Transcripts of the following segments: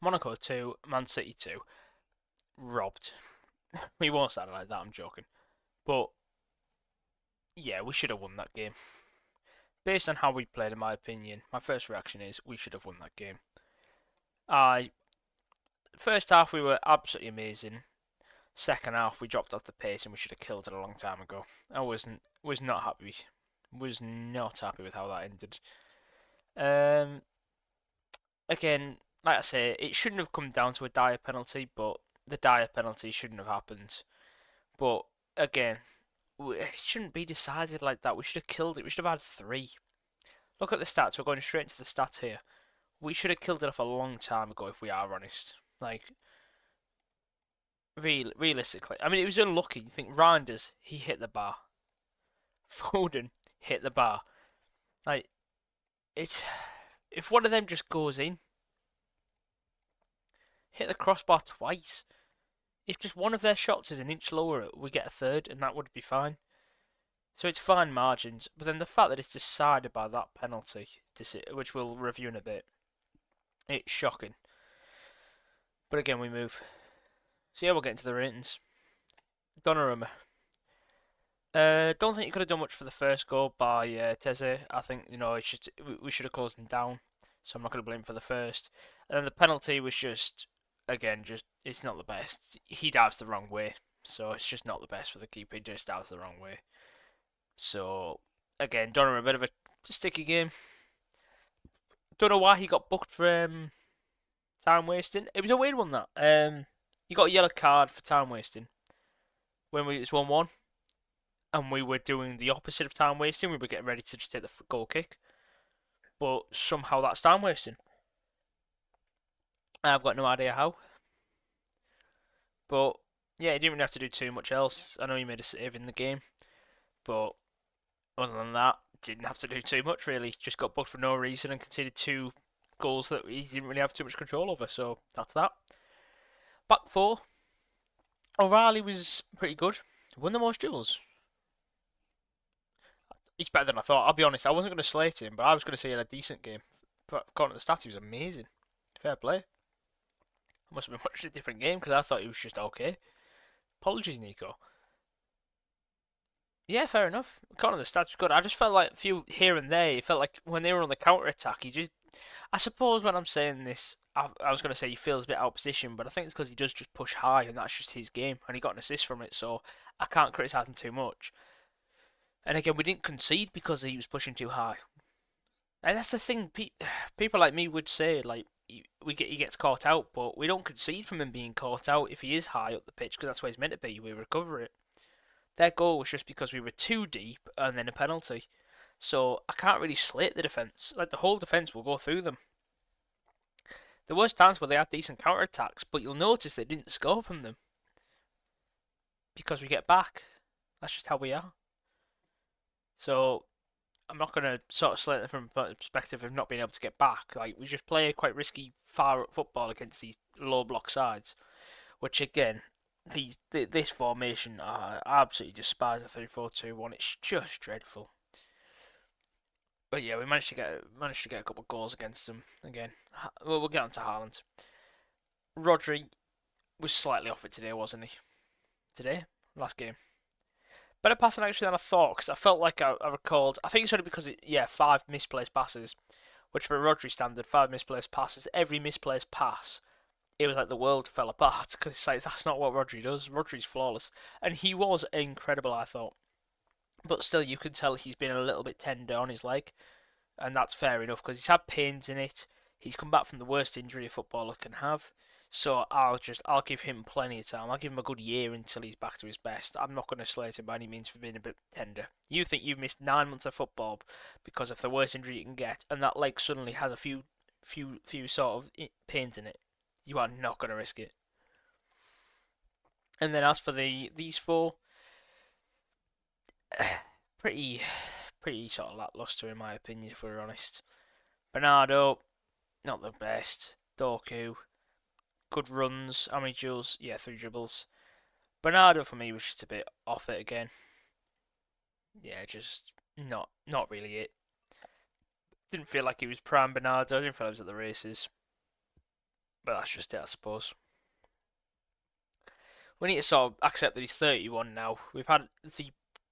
Monaco 2, Man City 2. Robbed. We won't sound like that, I'm joking. But, yeah, we should have won that game. Based on how we played, in my opinion, my first reaction is we should have won that game. I First half we were absolutely amazing. Second half we dropped off the pace and we should have killed it a long time ago. I was not happy. Was not happy with how that ended. Um, Again, like I say, it shouldn't have come down to a dire penalty, but the dire penalty shouldn't have happened. But again, it shouldn't be decided like that. We should have killed it. We should have had three. Look at the stats. We're going straight into the stats here. We should have killed it off a long time ago if we are honest. Like, realistically. I mean, it was unlucky. You think Reinders, he hit the bar. Foden hit the bar. Like, it's if one of them just goes in, hit the crossbar twice. If just one of their shots is an inch lower, we get a third, and that would be fine. So it's fine margins. But then the fact that it's decided by that penalty, which we'll review in a bit, it's shocking. But again, we move. So yeah, we'll get into the ratings. Donnarumma. Don't think he could have done much for the first goal by Teze. I think we should have closed him down. So I'm not going to blame him for the first. And then the penalty was just again it's not the best. He dives the wrong way, so it's just not the best for the keeper. He just dives the wrong way. So again, Donnarumma a bit of a sticky game. Don't know why he got booked for time wasting. It was a weird one that he got a yellow card for time wasting when it's 1-1 and we were doing the opposite of time wasting. We were getting ready to just take the goal kick, but somehow that's time wasting. I've got no idea how. But yeah, he didn't really have to do too much else. I know he made a save in the game, but other than that, didn't have to do too much really. Just got booked for no reason and conceded two goals that he didn't really have too much control over. So that's that. Back four. O'Reilly was pretty good. Won the most duels. He's better than I thought. I'll be honest. I wasn't going to slate him, but I was going to say he had a decent game. But according to the stats, he was amazing. Fair play. I must have been watching a different game because I thought he was just okay. Apologies, Nico. Yeah, fair enough. According to the stats, good. I just felt like a few here and there. It felt like when they were on the counter attack, he just. I suppose when I'm saying this, I was going to say he feels a bit out of position, but I think it's because he does just push high, and that's just his game, and he got an assist from it, so I can't criticise him too much. And again, we didn't concede because he was pushing too high. And that's the thing. People like me would say, like, he gets caught out, but we don't concede from him being caught out if he is high up the pitch because that's where he's meant to be. We recover it. Their goal was just because we were too deep and then a penalty. So I can't really slate the defence. Like the whole defence will go through them. There was times where they had decent counter attacks, but you'll notice they didn't score from them because we get back. That's just how we are. So I'm not going to sort of slate them from a perspective of not being able to get back. Like we just play quite risky far up football against these low block sides, which again, this formation I absolutely despise the 3-4-2-1. It's just dreadful. But yeah, we managed to get a couple of goals against them again. Well, we'll get on to Haaland. Rodri was slightly off it today, wasn't he? Today, last game. Better passing actually than I thought because I felt like I recalled. I think it's only because five misplaced passes, which for a Rodri standard, five misplaced passes. Every misplaced pass, it was like the world fell apart because it's like that's not what Rodri does. Rodri's flawless, and he was incredible. I thought, but still, you can tell he's been a little bit tender on his leg, and that's fair enough because he's had pains in it. He's come back from the worst injury a footballer can have. So I'll give him plenty of time. I'll give him a good year until he's back to his best. I'm not going to slate him by any means for being a bit tender. You think you've missed 9 months of football because of the worst injury you can get, and that leg suddenly has a few sort of pains in it. You are not going to risk it. And then as for these four, pretty sort of lackluster in my opinion, if we're honest. Bernardo, not the best. Doku, good runs. How many duels? Yeah, 3 dribbles. Bernardo for me was just a bit off it again. Yeah, just not really it. Didn't feel like he was prime Bernardo. Didn't feel like he was at the races. But that's just it, I suppose. We need to sort of accept that he's 31 now. We've had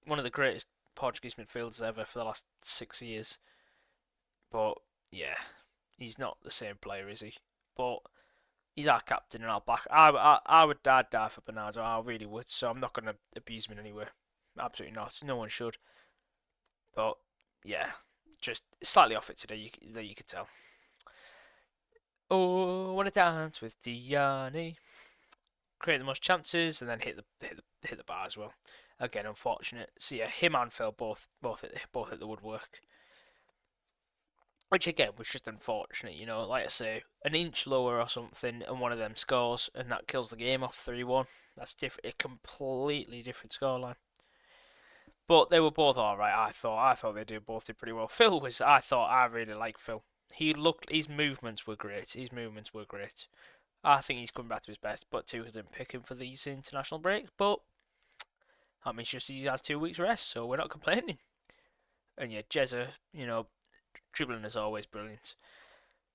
one of the greatest Portuguese midfielders ever for the last 6 years. But yeah, he's not the same player, is he? But he's our captain and our back. I would die for Bernardo. I really would. So I'm not going to abuse him in any way. Absolutely not. No one should. But yeah, just slightly off it today. That you could tell. Oh, I want to dance with Diani. Create the most chances and then hit the bar as well. Again, unfortunate. So yeah, him and Phil both hit the woodwork. Which again was just unfortunate, you know. Like I say, an inch lower or something, and one of them scores, and that kills the game off 3-1. That's different, a completely different scoreline. But they were both all right. I thought they both did pretty well. Phil was. I really like Phil. His movements were great. I think he's coming back to his best, but Tuchel's didn't pick him for these international breaks. But that means just he has 2 weeks rest, so we're not complaining. And yeah, Jezza, you know, dribbling is always brilliant.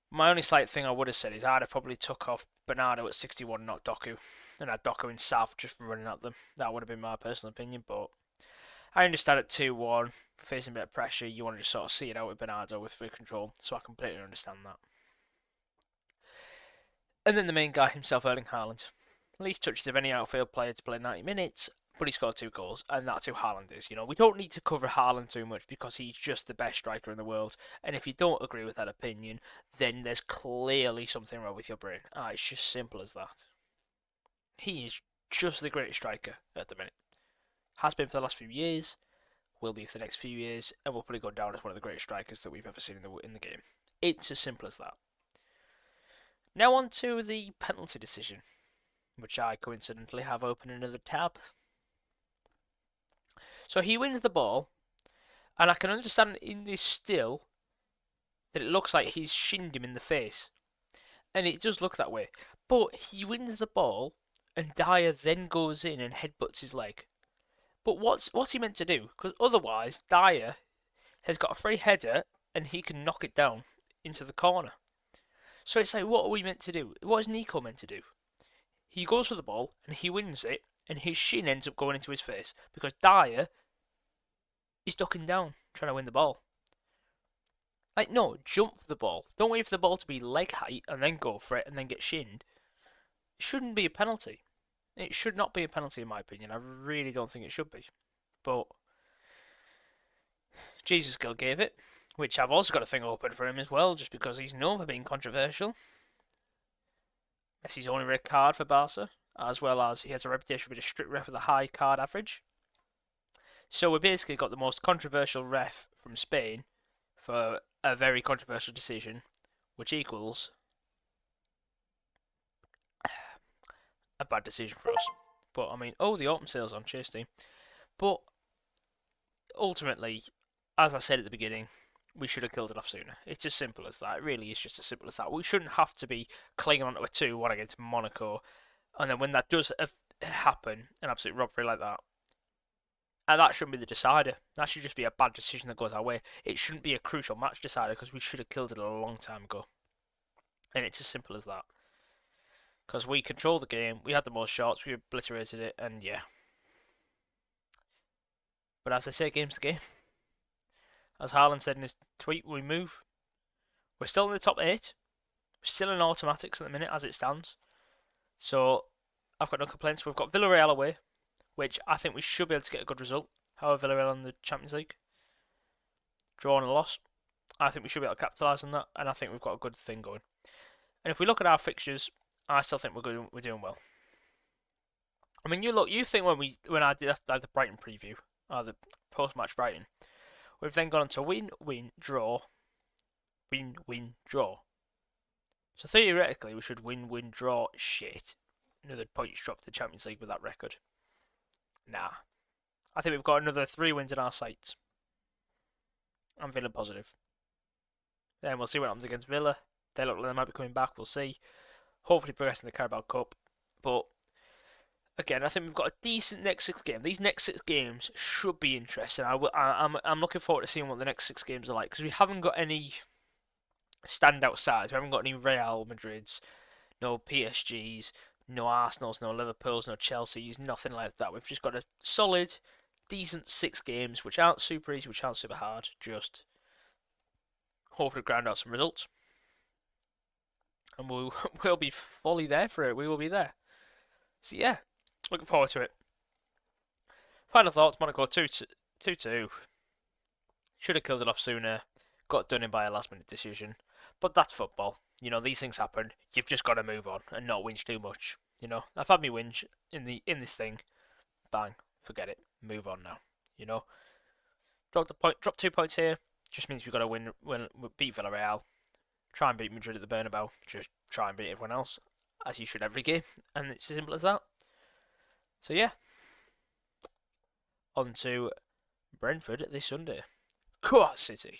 My only slight thing I would have said is I'd have probably took off Bernardo at 61, not Doku, and had Doku in South just running at them. That would have been my personal opinion, but I understand at 2-1, facing a bit of pressure, you want to just sort of see it out with Bernardo with free control, so I completely understand that. And then the main guy himself, Erling Haaland. Least touches of any outfield player to play 90 minutes, but he scored 2 goals, and that's who Haaland is. You know, we don't need to cover Haaland too much because he's just the best striker in the world. And if you don't agree with that opinion, then there's clearly something wrong with your brain. It's just simple as that. He is just the greatest striker at the minute. Has been for the last few years, will be for the next few years, and will probably go down as one of the greatest strikers that we've ever seen in the game. It's as simple as that. Now on to the penalty decision, which I coincidentally have open another tab. So he wins the ball, and I can understand in this still that it looks like he's shinned him in the face. And it does look that way. But he wins the ball, and Dyer then goes in and headbutts his leg. But what's he meant to do? Because otherwise, Dyer has got a free header, and he can knock it down into the corner. So it's like, what are we meant to do? What is Nico meant to do? He goes for the ball, and he wins it, and his shin ends up going into his face because Dyer is ducking down, trying to win the ball. Like, no, jump for the ball. Don't wait for the ball to be leg height and then go for it and then get shinned. It shouldn't be a penalty. It should not be a penalty, in my opinion. I really don't think it should be. But Jesus Gill gave it, which I've also got a thing open for him as well, just because he's known for being controversial. Messi's only red card for Barca, as well as he has a reputation for being a strict ref with a high card average. So we basically got the most controversial ref from Spain for a very controversial decision, which equals a bad decision for us. But I mean, the open sales on Chase Team. But ultimately, as I said at the beginning, we should have killed it off sooner. It's as simple as that. It really is just as simple as that. We shouldn't have to be clinging onto a 2-1 against Monaco, and then when that does happen, an absolute robbery like that, and that shouldn't be the decider. That should just be a bad decision that goes our way. It shouldn't be a crucial match decider because we should have killed it a long time ago. And it's as simple as that. Because we controlled the game, we had the most shots, we obliterated it, and yeah. But as I say, game's the game. As Haaland said in his tweet, we move. We're still in the top 8. We're still in automatics at the minute as it stands. So, I've got no complaints. We've got Villarreal away, which I think we should be able to get a good result. However, Villarreal in the Champions League. Draw and a loss. I think we should be able to capitalise on that, and I think we've got a good thing going. And if we look at our fixtures, I still think we're doing well. I mean, you think when I did the Brighton preview, or the post-match Brighton, we've then gone on to win, draw, win, draw. So theoretically, we should win, draw. Shit, another points drop to the Champions League with that record. Nah, I think we've got another 3 wins in our sights. I'm feeling positive. Then we'll see what happens against Villa. They look like they might be coming back. We'll see. Hopefully progressing the Carabao Cup. But again, I think we've got a decent next 6 games. These next 6 games should be interesting. I'm looking forward to seeing what the next 6 games are like because we haven't got any standout sides. We haven't got any Real Madrids, No PSGs, no Arsenals, no Liverpools, no Chelseas, nothing like that. We've just got a solid, decent 6 games, which aren't super easy, which aren't super hard. Just hopefully grind out some results, and we'll be fully there for it. We will be there. So yeah, looking forward to it. Final thoughts: Monaco 2-2. Should have killed it off sooner. Got done in by a last minute decision. But that's football. You know, these things happen. You've just got to move on and not whinge too much. You know, I've had me whinge in this thing. Bang, forget it. Move on now. You know, drop 2 points here. Just means we've got to beat Villarreal. Try and beat Madrid at the Bernabeu. Just try and beat everyone else, as you should every game. And it's as simple as that. So yeah, on to Brentford this Sunday. Court City.